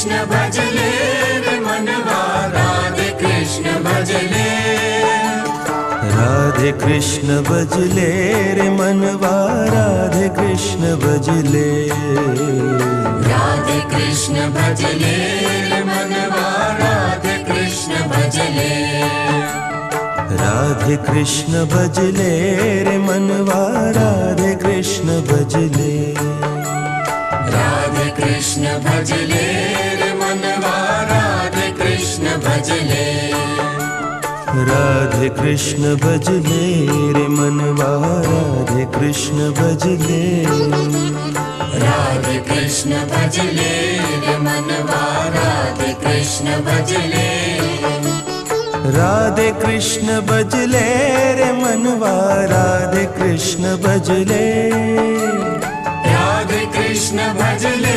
कृष्ण भजले रे मनवा राधे कृष्ण भजले। राधे कृष्ण भजले रे मनवा राधे कृष्ण भजले। राधे कृष्ण भजले रे मनवा राधे कृष्ण भजले। राधे कृष्ण भजले रे मनवा राधे कृष्ण भजले। राधे कृष्ण भजले रे मनवा राधे कृष्ण भजले। राधे कृष्ण भजले रे मनवा राधे कृष्ण भजले। राधे कृष्ण भजले रे मनवा राधे कृष्ण भजले। राधे कृष्ण भजले रे मनवा राधे कृष्ण भजले। राधे कृष्ण भजले